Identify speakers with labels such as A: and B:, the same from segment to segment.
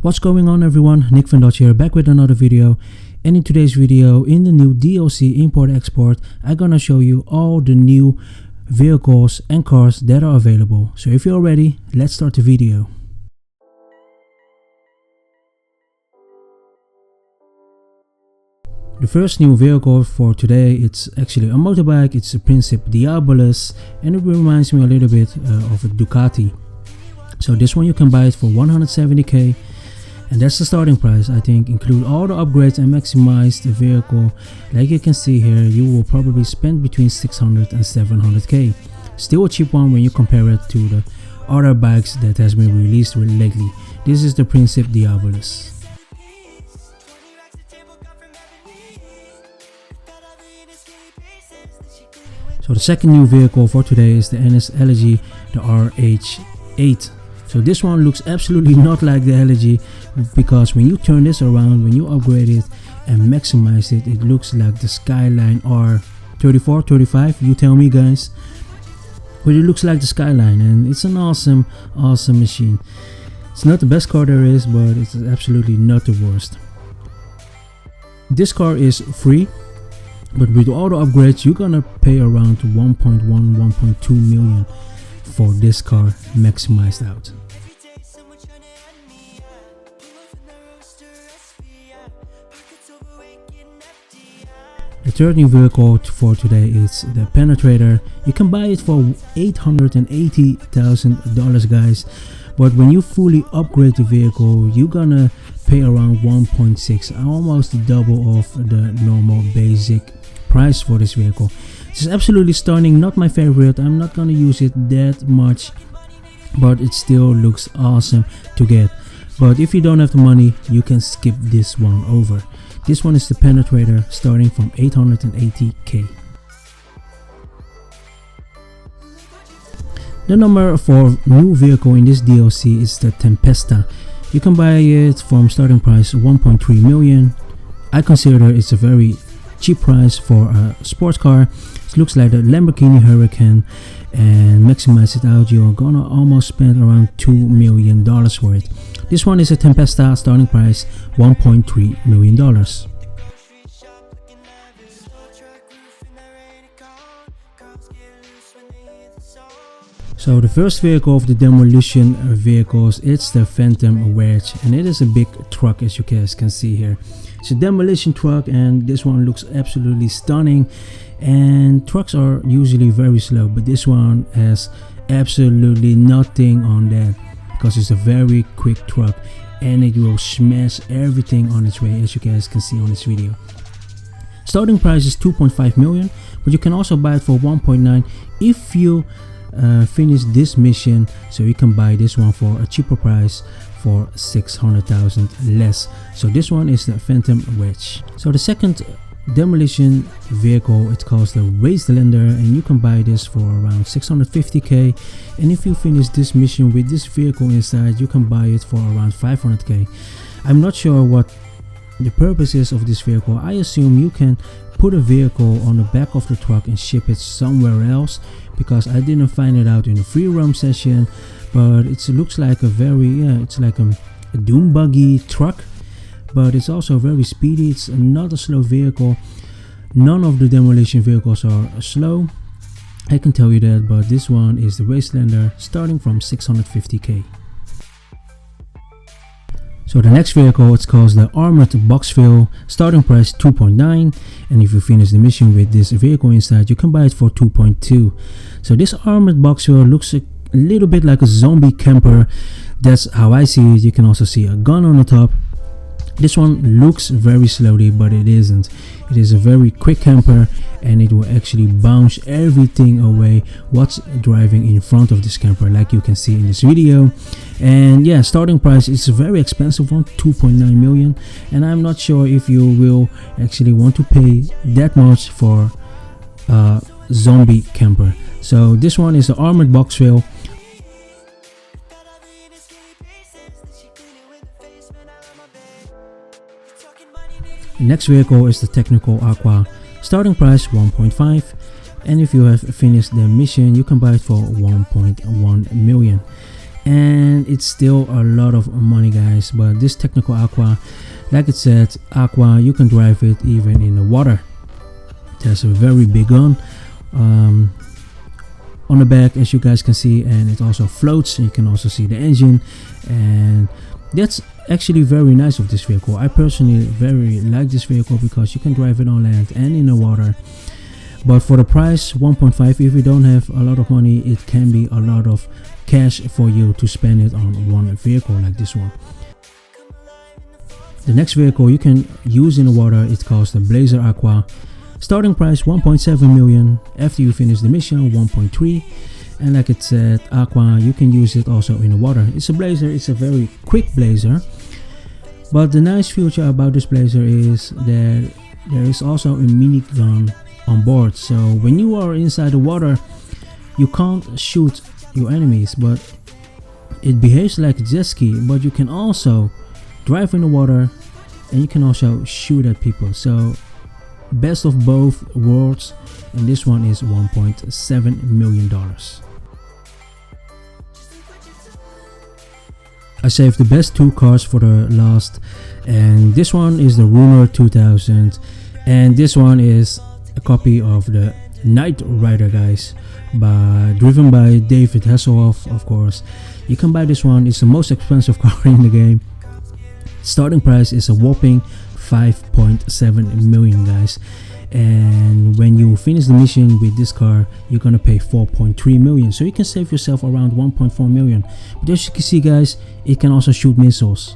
A: What's going on, everyone? Nick van Dodge here, back with another video. And in today's video, in the new DLC import-export, I'm gonna show you all the new vehicles and cars that are available. So if you're ready, let's start the video. The first new vehicle for today, it's actually a motorbike. It's a Principe Diabolus, and it reminds me a little bit of a Ducati. So this one you can buy it for 170k, and that's the starting price. I think include all the upgrades and maximize the vehicle. Like you can see here, you will probably spend between 600 and 700k. Still a cheap one when you compare it to the other bikes that has been released lately. This is the Principe Diabolus. So the second new vehicle for today is the NS Elegy, the RH8. So this one looks absolutely not like the Elegy, because when you turn this around, when you upgrade it and maximize it, it looks like the SKYLINE R34, 35, you tell me guys. But it looks like the SKYLINE, and it's an awesome machine. It's not the best car there is, but it's absolutely not the worst. This car is free, but with all the upgrades you're gonna pay around 1.2 million for this car maximized out. The third new vehicle for today is the Penetrator. You can buy it for $880,000 guys, but when you fully upgrade the vehicle you're gonna pay around 1.6, almost double of the normal basic price for this vehicle. This is absolutely stunning, not my favorite. I'm not gonna use it that much, but it still looks awesome to get. But if you don't have the money, you can skip this one over. This one is the Penetrator, starting from 880k. The number 4 new vehicle in this DLC is the Tempesta. You can buy it from starting price 1.3 million. I consider it's a very cheap price for a sports car. It looks like the Lamborghini Huracan, and maximize it out, you're gonna almost spend around $2 million for it. This one is a Tempesta, starting price $1.3 million. So the first vehicle of the demolition vehicles, it's the Phantom Wedge, and it is a big truck, as you guys can see here. It's a demolition truck, and this one looks absolutely stunning. And trucks are usually very slow, but this one has absolutely nothing on that, because it's a very quick truck and it will smash everything on its way, as you guys can see on this video. Starting price is 2.5 million, but you can also buy it for 1.9 if you finish this mission. So you can buy this one for a cheaper price, for 600,000 less. So this one is the Phantom Wedge. So the second demolition vehicle, it's called the Wastelander, and you can buy this for around 650k. And if you finish this mission with this vehicle inside, you can buy it for around 500k. I'm not sure what the purpose is of this vehicle. I assume you can put a vehicle on the back of the truck and ship it somewhere else, because I didn't find it out in the free roam session. But it looks like a very it's like a dune buggy truck, but it's also very speedy. It's not a slow vehicle. None of the demolition vehicles are slow, I can tell you that, but this one is the Wastelander, starting from 650k. So the next vehicle, it's called the Armored Boxville, starting price 2.9, and if you finish the mission with this vehicle inside, you can buy it for 2.2. So this Armored Boxville looks a little bit like a zombie camper. That's how I see it. You can also see a gun on the top. This one looks very slowly, but it isn't. It is a very quick camper, and it will actually bounce everything away what's driving in front of this camper, like you can see in this video. And yeah, starting price is a very expensive one, 2.9 million, and I'm not sure if you will actually want to pay that much for a zombie camper. So this one is the Armored Boxville. The next vehicle is the Technical AQUA, starting price 1.5, and if you have finished the mission you can buy it for 1.1 million. and it's still a lot of money, guys. But this technical Aqua, like it said, Aqua, you can drive it even in the water. There's a very big gun on the back, as you guys can see, and it also floats. You can also see the engine, and that's actually very nice of this vehicle. I personally very like this vehicle because you can drive it on land and in the water. But for the price 1.5, if you don't have a lot of money, it can be a lot of cash for you to spend it on one vehicle like this one. The next vehicle you can use in the water, it's called the Blazer Aqua. Starting price 1.7 million. After you finish the mission, 1.3. And like it said, Aqua, you can use it also in the water. It's a Blazer, it's a very quick Blazer. But the nice feature about this Blazer is that there is also a minigun on board. So when you are inside the water, you can't shoot your enemies, but it behaves like a jet ski. But you can also drive in the water, and you can also shoot at people. So best of both worlds, and this one is $1.7 million. I saved the best two cars for the last, and this one is the Runer 2000, and this one is a copy of the Knight Rider, guys, driven by David Hasselhoff, of course. You can buy this one. It's the most expensive car in the game. Starting price is a whopping 5.7 million, guys, and when you finish the mission with this car, you're gonna pay 4.3 million, so you can save yourself around 1.4 million. But as you can see, guys, it can also shoot missiles.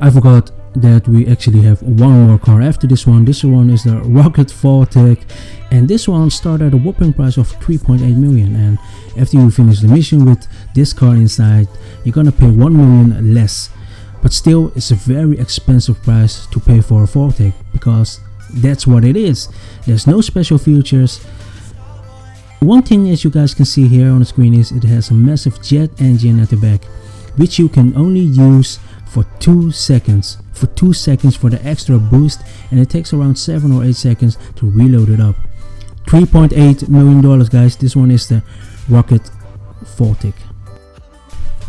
A: I forgot that we actually have one more car after this one. This one is the Rocket Vortec, and this one started at a whopping price of 3.8 million, and after you finish the mission with this car inside, you're gonna pay 1 million less. But still, it's a very expensive price to pay for a Vortec, because that's what it is. There's no special features. One thing, as you guys can see here on the screen, is it has a massive jet engine at the back, which you can only use for 2 seconds. For 2 seconds for the extra boost, and it takes around 7 or 8 seconds to reload it up. $3.8 million, guys. This one is the Rocket Vortec.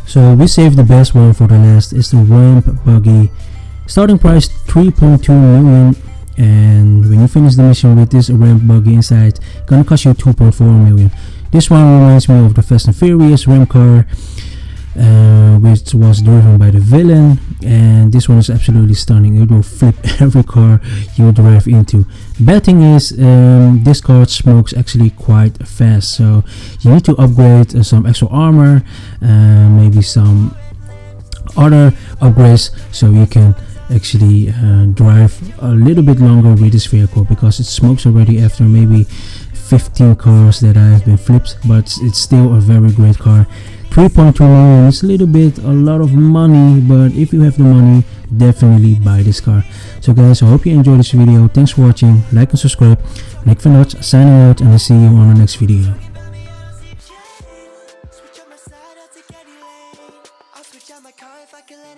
A: So we saved the best one for the last. Is the ramp buggy. Starting price 3.2 million, and when you finish the mission with this ramp buggy inside, it's gonna cost you 2.4 million. This one reminds me of the Fast and Furious ramp car, which was driven by the villain, and this one is absolutely stunning. It will flip every car you drive into. Bad thing is, this car smokes actually quite fast, so you need to upgrade some extra armor, maybe some other upgrades, so you can actually drive a little bit longer with this vehicle, because it smokes already after maybe 15 cars that I have been flipped. But it's still a very great car. 3.2 million is a lot of money, but if you have the money, definitely buy this car. So guys, I hope you enjoyed this video. Thanks for watching. Like and subscribe. Nick van Dutch signing out, and I'll see you on the next video.